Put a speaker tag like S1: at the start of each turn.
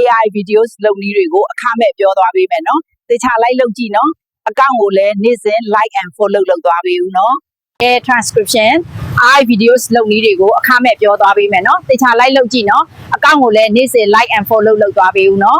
S1: AI videos လုပ်နည်းတွေကိုအခမဲ့ပြောသွားပေးမယ်နော်တခြား like လုပ်ကြည့်နော်အကောင့်ကိုလည်းနေ့စဉ် like and follow လုပ်သွားပေးဦးနော်transcription AI videos လုပ်နည်းတွေကိုအခမဲ့ပြောသွားပေးမယ်နော်တခြား like လုပ်ကြည့်နော်အကောင့်ကိုလည်းနေ့စဉ် like and follow လုပ်သွားပေးဦးနော်